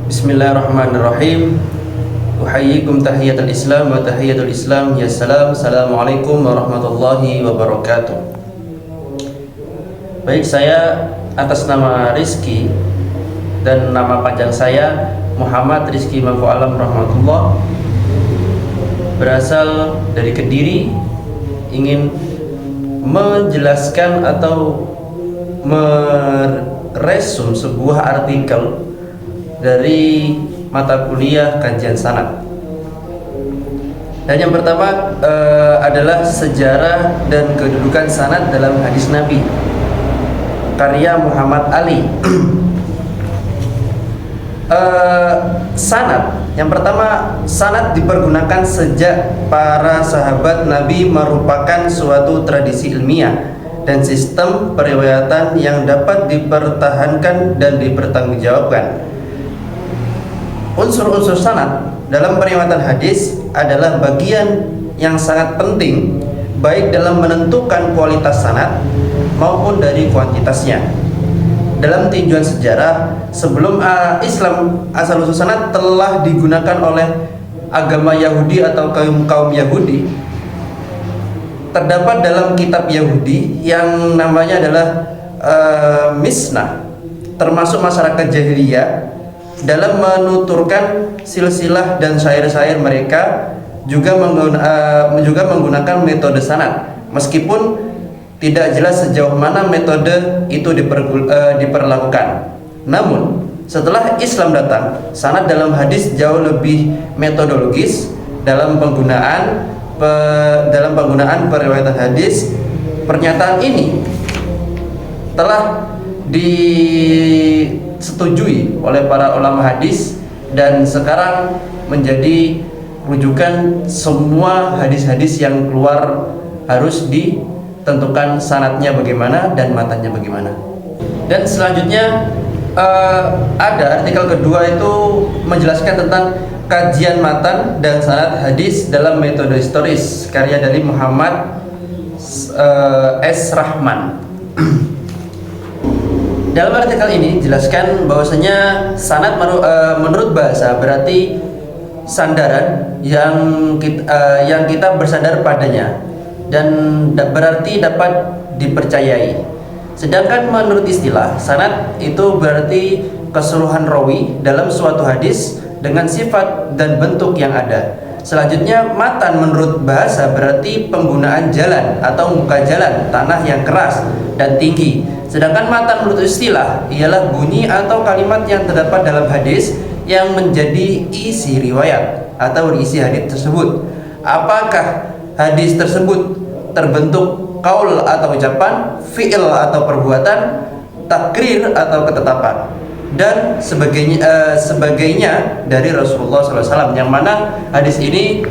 Bismillahirrahmanirrahim. Uhayyikum tahiyatul Islam wa tahiyatul Islam. Ya salam. Assalamualaikum warahmatullahi wabarakatuh. Baik, saya atas nama Rizky dan nama panjang saya Muhammad Rizky Mangku Alam rahmatullah, berasal dari Kediri, ingin menjelaskan atau meresum sebuah artikel dari mata kuliah kajian sanad. Dan yang pertama adalah sejarah dan kedudukan sanad dalam hadis Nabi, karya Muhammad Ali. Sanad, yang pertama, sanad dipergunakan sejak para sahabat Nabi, merupakan suatu tradisi ilmiah dan sistem periwayatan yang dapat dipertahankan dan dipertanggungjawabkan. Unsur-unsur sanad dalam periwayatan hadis adalah bagian yang sangat penting, baik dalam menentukan kualitas sanad maupun dari kuantitasnya. Dalam tinjauan sejarah, sebelum Islam, asal-usul sanad telah digunakan oleh agama Yahudi atau kaum Yahudi. Terdapat dalam kitab Yahudi yang namanya adalah Misnah, termasuk masyarakat jahiliyah, dalam menuturkan silsilah dan syair-syair mereka juga menggunakan metode sanad, meskipun tidak jelas sejauh mana metode itu diperlakukan. Namun setelah Islam datang, sanad dalam hadis jauh lebih metodologis dalam penggunaan periwayatan hadis. Pernyataan ini telah disetujui oleh para ulama hadis dan sekarang menjadi rujukan semua hadis-hadis yang keluar, harus ditentukan sanadnya bagaimana dan matanya bagaimana. Dan selanjutnya ada artikel kedua, itu menjelaskan tentang kajian matan dan sanad hadis dalam metode historis, karya dari Muhammad S. Rahman. Dalam artikel ini dijelaskan bahwasanya sanad menurut bahasa berarti sandaran yang kita bersandar padanya dan berarti dapat dipercayai. Sedangkan menurut istilah, sanad itu berarti keseluruhan rawi dalam suatu hadis dengan sifat dan bentuk yang ada. Selanjutnya, matan menurut bahasa berarti penggunaan jalan atau muka jalan, tanah yang keras dan tinggi. Sedangkan matan menurut istilah ialah bunyi atau kalimat yang terdapat dalam hadis yang menjadi isi riwayat atau isi hadis tersebut. Apakah hadis tersebut terbentuk qaul atau ucapan, fi'il atau perbuatan, takrir atau ketetapan, dan sebagainya dari Rasulullah SAW, yang mana hadis ini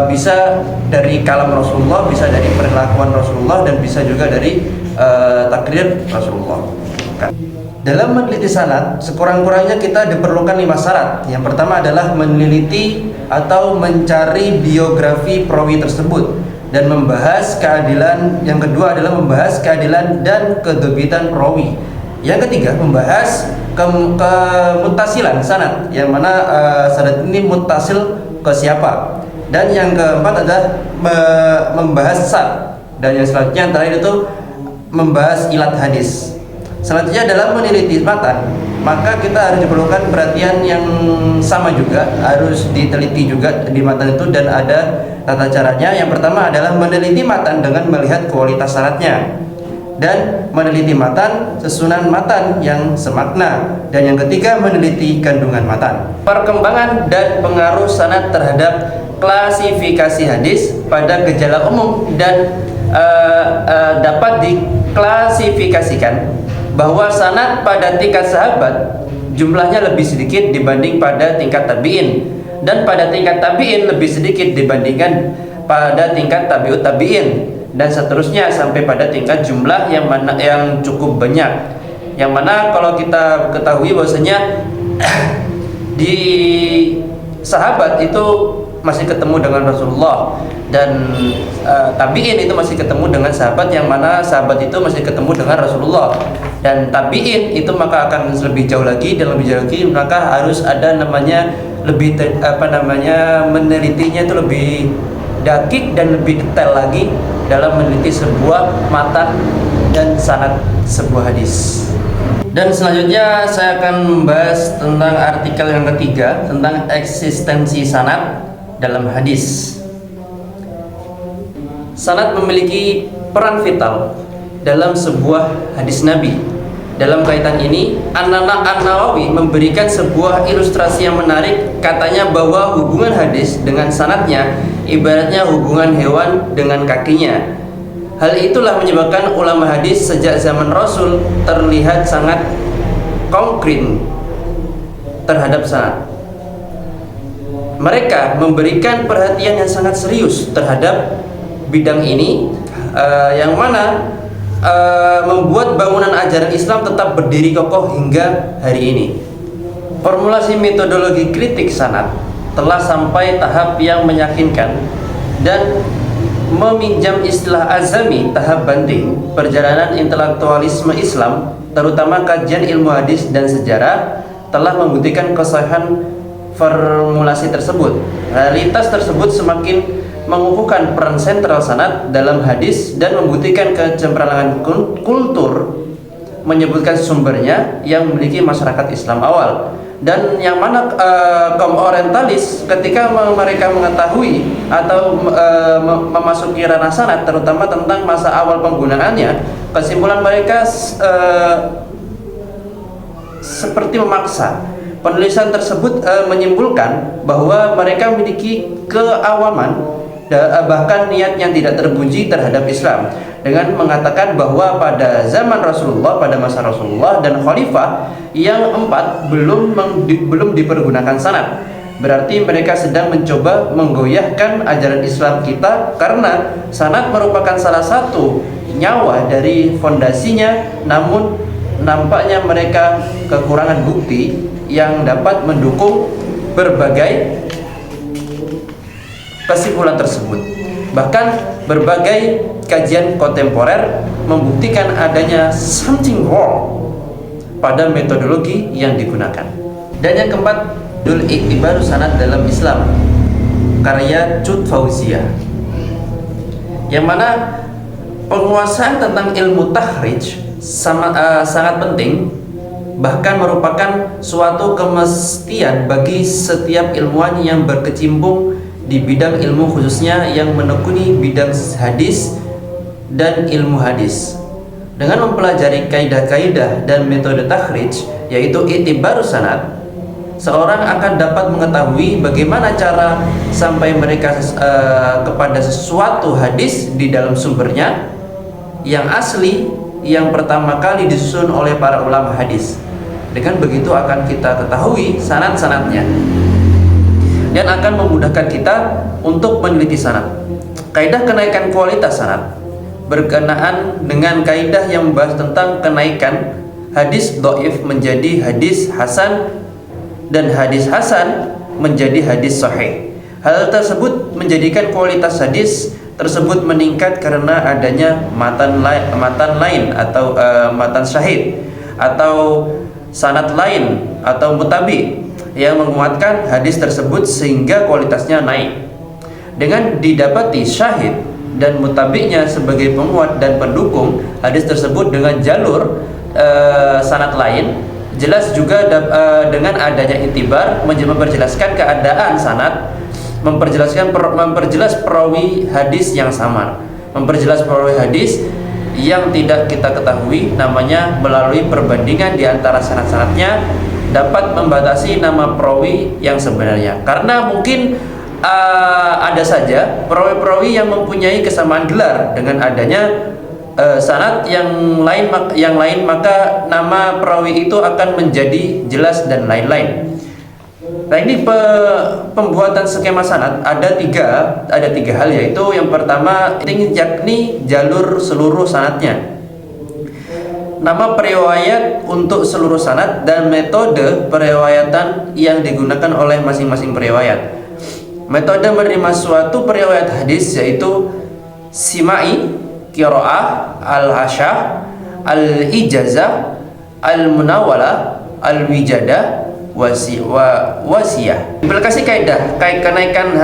bisa dari kalam Rasulullah, bisa dari perlakuan Rasulullah, dan bisa juga dari takrir Rasulullah. Dalam meneliti sanad, sekurang-kurangnya kita diperlukan 5 syarat. Yang pertama adalah meneliti atau mencari biografi perawi tersebut dan membahas keadilan. Yang kedua adalah membahas keadilan dan kedobitan perawi. Yang ketiga, membahas kemutasilan sanad, yang mana sanad ini mutasil ke siapa. Dan yang keempat adalah membahas sad. Dan yang selanjutnya yang terakhir itu membahas ilat hadis. Selanjutnya dalam meneliti matan, maka kita harus diperlukan perhatian yang sama juga, harus diteliti juga di matan itu, dan ada tata caranya. Yang pertama adalah meneliti matan dengan melihat kualitas sanadnya, dan meneliti matan susunan matan yang semakna, dan yang ketiga meneliti kandungan matan. Perkembangan dan pengaruh sanad terhadap klasifikasi hadis pada gejala umum dan dapat diklasifikasikan bahwa sanad pada tingkat sahabat jumlahnya lebih sedikit dibanding pada tingkat tabi'in, dan pada tingkat tabi'in lebih sedikit dibandingkan pada tingkat tabi'ut tabi'in, dan seterusnya sampai pada tingkat jumlah yang cukup banyak. Yang mana kalau kita ketahui bahwasanya di sahabat itu masih ketemu dengan Rasulullah, dan tabi'in itu masih ketemu dengan sahabat, yang mana sahabat itu masih ketemu dengan Rasulullah, dan tabi'in itu maka akan lebih jauh lagi, dan lebih jauh lagi maka harus ada namanya lebih menelitinya itu lebih dakik dan lebih detail lagi dalam meneliti sebuah matan dan sanad sebuah hadis. Dan selanjutnya saya akan membahas tentang artikel yang ketiga, tentang eksistensi sanad dalam hadis. Sanad memiliki peran vital dalam sebuah hadis Nabi. Dalam kaitan ini, An-Nawawi memberikan sebuah ilustrasi yang menarik. Katanya bahwa hubungan hadis dengan sanadnya ibaratnya hubungan hewan dengan kakinya. Hal itulah menyebabkan ulama hadis sejak zaman Rasul terlihat sangat konkret terhadap sanad. Mereka memberikan perhatian yang sangat serius terhadap bidang ini, yang mana membuat bangunan ajaran Islam tetap berdiri kokoh hingga hari ini. Formulasi metodologi kritik sanad telah sampai tahap yang meyakinkan, dan meminjam istilah Azami, tahap banding perjalanan intelektualisme Islam, terutama kajian ilmu hadis dan sejarah, telah membuktikan kesahihan formulasi tersebut. Realitas tersebut semakin mengukuhkan peran sentral sanad dalam hadis dan membuktikan kecemplarangan kultur menyebutkan sumbernya yang memiliki masyarakat Islam awal, dan yang mana kaum orientalis ketika mereka mengetahui atau memasuki ranah sanad, terutama tentang masa awal penggunaannya, kesimpulan mereka seperti memaksa. Penulisan tersebut menyimpulkan bahwa mereka memiliki keawaman, bahkan niat yang tidak terpuji terhadap Islam, dengan mengatakan bahwa pada zaman Rasulullah, pada masa Rasulullah dan Khalifah yang 4 belum dipergunakan sanad. Berarti mereka sedang mencoba menggoyahkan ajaran Islam kita, karena sanad merupakan salah satu nyawa dari fondasinya. Namun nampaknya mereka kekurangan bukti yang dapat mendukung berbagai kesimpulan tersebut. Bahkan berbagai kajian kontemporer membuktikan adanya something wrong pada metodologi yang digunakan. Dan yang keempat, I'tibaru sanad dalam Islam, karya Cut Fauziyah, yang mana penguasaan tentang ilmu takhrij sangat penting, bahkan merupakan suatu kemestian bagi setiap ilmuwan yang berkecimpung di bidang ilmu, khususnya yang menekuni bidang hadis dan ilmu hadis. Dengan mempelajari kaidah-kaidah dan metode takhrij, yaitu i'tibaru sanad, seorang akan dapat mengetahui bagaimana cara sampai mereka kepada sesuatu hadis di dalam sumbernya yang asli, yang pertama kali disusun oleh para ulama hadis. Dengan begitu akan kita ketahui sanad-sanadnya, dan akan memudahkan kita untuk meneliti sanad. Kaidah kenaikan kualitas sanad berkenaan dengan kaidah yang membahas tentang kenaikan hadis dhaif menjadi hadis hasan, dan hadis hasan menjadi hadis sahih. Hal tersebut menjadikan kualitas hadis tersebut meningkat karena adanya matan lain atau matan syahid atau sanad lain atau mutabi yang menguatkan hadis tersebut sehingga kualitasnya naik. Dengan didapati syahid dan mutabi'nya sebagai penguat dan pendukung hadis tersebut dengan jalur sanad lain, jelas juga dengan adanya i'tibar memperjelaskan keadaan sanad, memperjelas perawi hadis yang samar, memperjelas perawi hadis yang tidak kita ketahui namanya melalui perbandingan di antara sanad-sanadnya, dapat membatasi nama perawi yang sebenarnya. Karena mungkin ada saja perawi-perawi yang mempunyai kesamaan gelar dengan adanya sanad yang lain, maka nama perawi itu akan menjadi jelas dan lain-lain. Nah, ini pembuatan skema sanad ada tiga hal, yaitu yang pertama yakni jalur seluruh sanadnya, nama periwayat untuk seluruh sanad, dan metode periwayatan yang digunakan oleh masing-masing periwayat. Metode menerima suatu periwayat hadis yaitu simai, qiraah, al-hasyah, al-ijazah, al-munawala, al-wijada, wasiyah. Implikasi kaidah kenaikan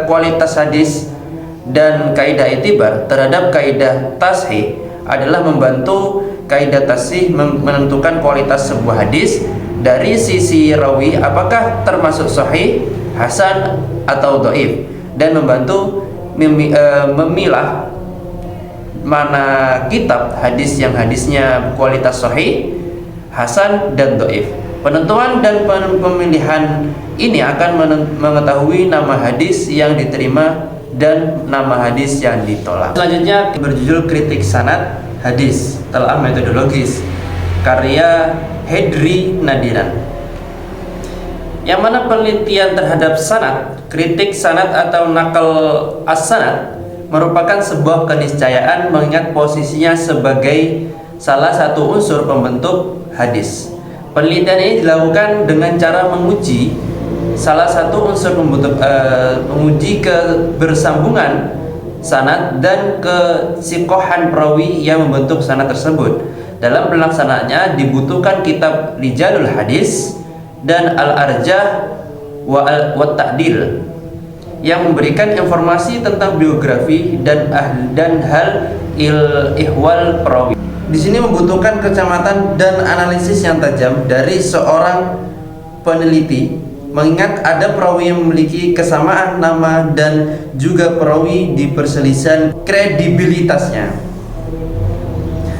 kualitas hadis dan kaidah itibar terhadap kaidah tashih adalah membantu kaidah tashih menentukan kualitas sebuah hadis dari sisi rawi apakah termasuk sahih, hasan atau dhaif, dan membantu memilah mana kitab hadis yang hadisnya kualitas sahih, hasan dan dhaif. Penentuan dan pemilihan ini akan mengetahui nama hadis yang diterima dan nama hadis yang ditolak. Selanjutnya berjudul Kritik Sanad Hadis Telah Metodologis, karya Hedri Nadiran, yang mana penelitian terhadap sanad, kritik sanad atau nakal as-sanad merupakan sebuah keniscayaan mengingat posisinya sebagai salah satu unsur pembentuk hadis. Penelitian ini dilakukan dengan cara menguji salah satu unsur menguji kebersambungan sanad dan kesikohan perawi yang membentuk sanad tersebut. Dalam pelaksanaannya dibutuhkan kitab Rijalul Hadis dan Al-Arjah wa Ta'dil yang memberikan informasi tentang biografi dan hal ihwal perawi. Di sini membutuhkan kecermatan dan analisis yang tajam dari seorang peneliti, mengingat ada perawi yang memiliki kesamaan nama dan juga perawi diperselisihkan kredibilitasnya.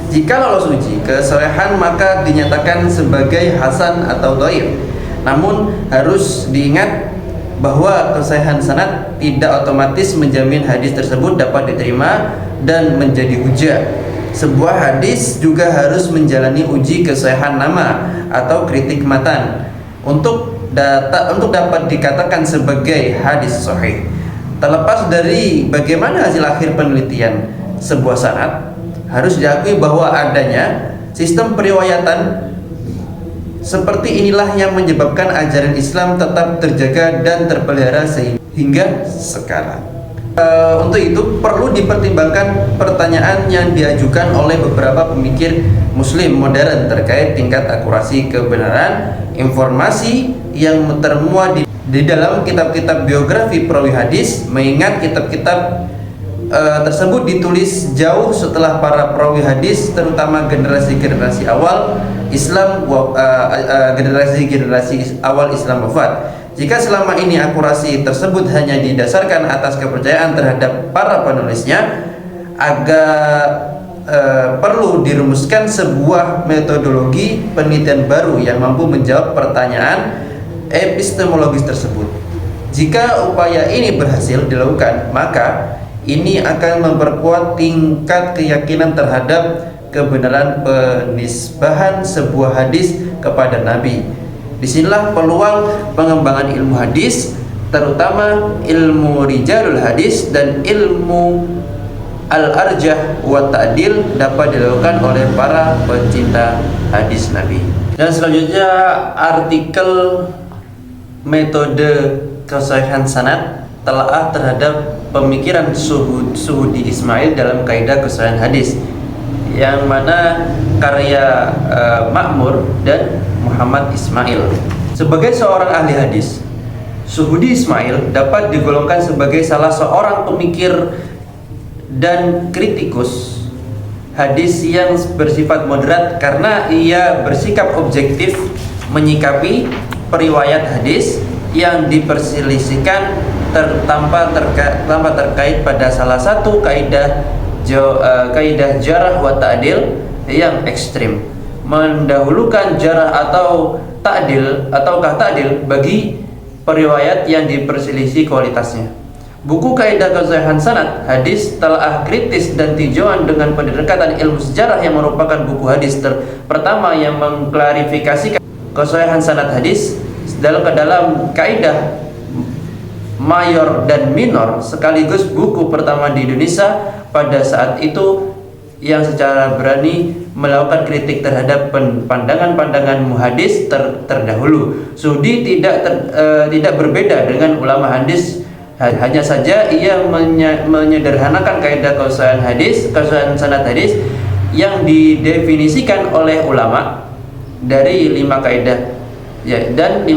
Jika lolos uji kesolehan maka dinyatakan sebagai hasan atau dhaif. Namun harus diingat bahwa kesahihan sanad tidak otomatis menjamin hadis tersebut dapat diterima dan menjadi hujjah. Sebuah hadis juga harus menjalani uji kesahihan nama atau kritik matan untuk dapat dikatakan sebagai hadis sahih. Terlepas dari bagaimana hasil akhir penelitian sebuah sanad, harus diakui bahwa adanya sistem periwayatan seperti inilah yang menyebabkan ajaran Islam tetap terjaga dan terpelihara sehingga sekarang. Untuk itu perlu dipertimbangkan pertanyaan yang diajukan oleh beberapa pemikir muslim modern terkait tingkat akurasi kebenaran informasi yang termuat di dalam kitab-kitab biografi perawi hadis, mengingat kitab-kitab tersebut ditulis jauh setelah para perawi hadis, terutama generasi-generasi awal Islam generasi awal Islam wafat. Jika selama ini akurasi tersebut hanya didasarkan atas kepercayaan terhadap para penulisnya, agak perlu dirumuskan sebuah metodologi penelitian baru yang mampu menjawab pertanyaan epistemologis tersebut. Jika upaya ini berhasil dilakukan, maka ini akan memperkuat tingkat keyakinan terhadap kebenaran penisbahan sebuah hadis kepada Nabi. Disinilah peluang pengembangan ilmu hadis, terutama ilmu rijalul hadis dan ilmu al-arjah wa ta'dil dapat dilakukan oleh para pencinta hadis Nabi. Dan selanjutnya artikel metode kesahihan sanad telaah terhadap pemikiran Suhudi Ismail dalam kaidah kesahihan hadis, yang mana karya Ma'mur dan Muhammad Ismail. Sebagai seorang ahli hadis, Suhudi Ismail dapat digolongkan sebagai salah seorang pemikir dan kritikus hadis yang bersifat moderat karena ia bersikap objektif menyikapi periwayat hadis yang diperselisihkan tanpa terkait pada salah satu kaidah jarah wa ta'dil yang ekstrim, mendahulukan jarah ataukah ta'dil bagi periwayat yang diperselisih kualitasnya. Buku Kaidah Kesahihan Sanad Hadis telah kritis dan tinjauan dengan pendekatan ilmu sejarah yang merupakan buku hadis pertama yang mengklarifikasi kesahihan sanad hadis dalam kaidah mayor dan minor, sekaligus buku pertama di Indonesia pada saat itu yang secara berani melakukan kritik terhadap pandangan-pandangan muhadis terdahulu. Suhudi tidak berbeda dengan ulama hadis Hanya saja ia menyederhanakan kaidah kesahihan hadis, kesahihan sanad hadis yang didefinisikan oleh ulama dari 5 kaidah ya, dan 5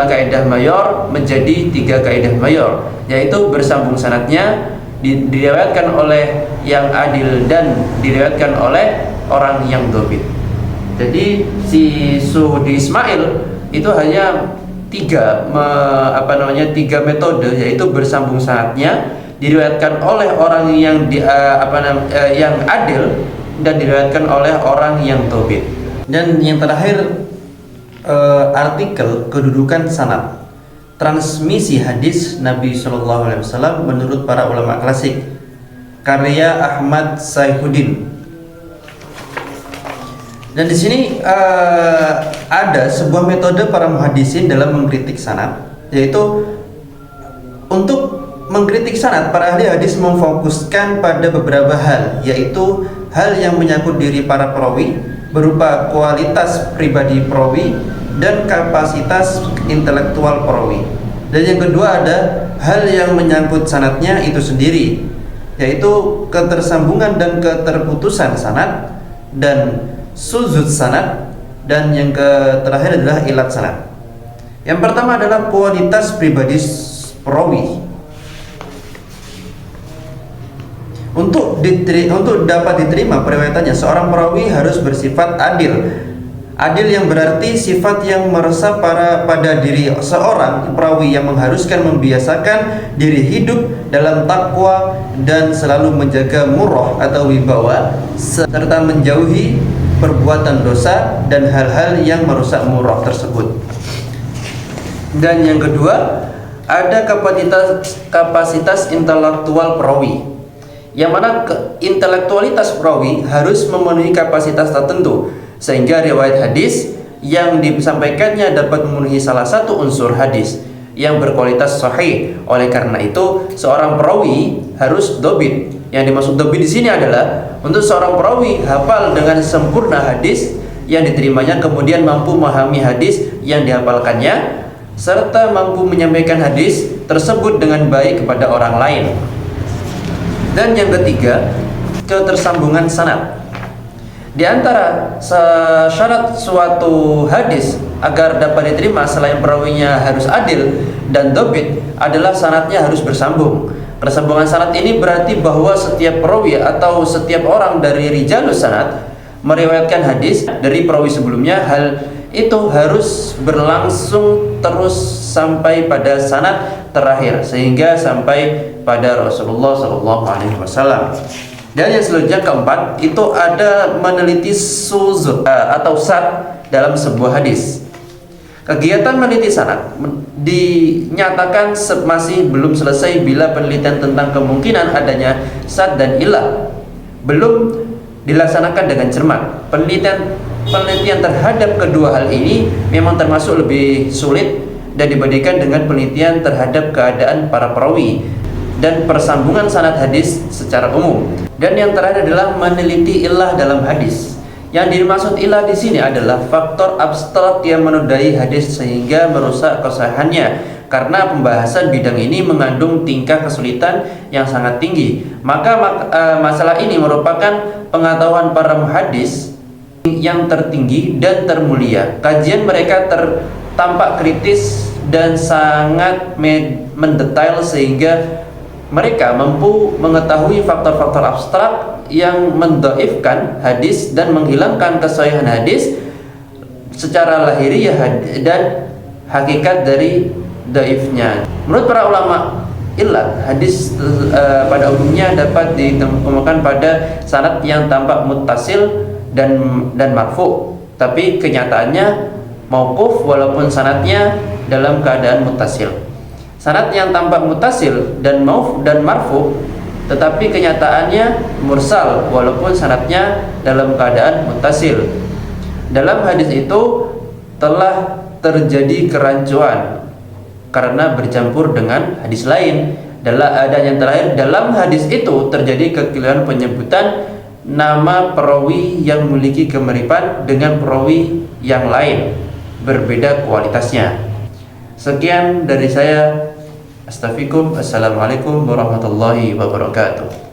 kaidah mayor menjadi 3 kaidah mayor, yaitu bersambung sanadnya, diriwayatkan oleh yang adil dan diriwayatkan oleh orang yang dhabit. Jadi si Suhudi Ismail itu hanya 3 metode, yaitu bersambung sanadnya, diriwayatkan oleh orang yang yang adil dan diriwayatkan oleh orang yang dhabit. Dan yang terakhir artikel kedudukan sanad, transmisi hadis Nabi Shallallahu Alaihi Wasallam menurut para ulama klasik, karya Ahmad Saifuddin. Dan di sini ada sebuah metode para muhaddisin dalam mengkritik sanad, yaitu untuk mengkritik sanad, para ahli hadis memfokuskan pada beberapa hal, yaitu hal yang menyangkut diri para perawi berupa kualitas pribadi perawi dan kapasitas intelektual perawi. Dan yang kedua ada hal yang menyangkut sanadnya itu sendiri, yaitu ketersambungan dan keterputusan sanad dan suzud sanad, dan yang terakhir adalah ilat sanad. Yang pertama adalah kualitas pribadi perawi. Untuk dapat diterima periwayatannya, seorang perawi harus bersifat adil. Adil yang berarti sifat yang meresap pada diri seorang perawi yang mengharuskan membiasakan diri hidup dalam takwa dan selalu menjaga murah atau wibawa, serta menjauhi perbuatan dosa dan hal-hal yang merusak murah tersebut. Dan yang kedua ada kapasitas intelektual perawi, yang mana intelektualitas perawi harus memenuhi kapasitas tertentu sehingga riwayat hadis yang disampaikannya dapat memenuhi salah satu unsur hadis yang berkualitas sahih. Oleh karena itu seorang perawi harus dhabit. Yang dimaksud dhabit di sini adalah untuk seorang perawi hafal dengan sempurna hadis yang diterimanya, kemudian mampu memahami hadis yang dihafalkannya, serta mampu menyampaikan hadis tersebut dengan baik kepada orang lain. Dan yang ketiga, ketersambungan sanad. Di antara syarat suatu hadis agar dapat diterima selain perawinya harus adil dan dhabit adalah sanadnya harus bersambung. Ketersambungan sanad ini berarti bahwa setiap perawi atau setiap orang dari rijalus sanad meriwayatkan hadis dari perawi sebelumnya. Hal itu harus berlangsung terus sampai pada sanad terakhir, sehingga sampai pada Rasulullah SAW. Dan yang selanjutnya keempat itu ada meneliti suzud atau sad dalam sebuah hadis. Kegiatan meneliti sanad dinyatakan masih belum selesai bila penelitian tentang kemungkinan adanya sad dan ilah belum dilaksanakan dengan cermat. Penelitian terhadap kedua hal ini memang termasuk lebih sulit dan dibandingkan dengan penelitian terhadap keadaan para perawi dan persambungan sanad hadis secara umum. Dan yang terakhir adalah meneliti ilah dalam hadis. Yang dimaksud ilah di sini adalah faktor abstrak yang menodai hadis sehingga merusak kesahihannya. Karena pembahasan bidang ini mengandung tingkah kesulitan yang sangat tinggi, maka masalah ini merupakan pengetahuan para muhaddis yang tertinggi dan termulia. Kajian mereka tampak kritis dan sangat mendetail sehingga mereka mampu mengetahui faktor-faktor abstrak yang mendhaifkan hadis dan menghilangkan kesahihan hadis secara lahiriah dan hakikat dari dhaifnya. Menurut para ulama illat, hadis pada umumnya dapat ditemukan pada sanad yang tampak muttasil dan marfu, tapi kenyataannya mauquf walaupun sanadnya dalam keadaan muttasil. Sanad yang tampak muttasil dan marfu tetapi kenyataannya mursal walaupun sanadnya dalam keadaan muttasil. Dalam hadis itu telah terjadi kerancuan karena bercampur dengan hadis lain. Dan yang terakhir, dalam hadis itu terjadi kekeliruan penyebutan nama perawi yang memiliki kemiripan dengan perawi yang lain, berbeda kualitasnya. Sekian dari saya. Astaghfirukum. Assalamualaikum warahmatullahi wabarakatuh.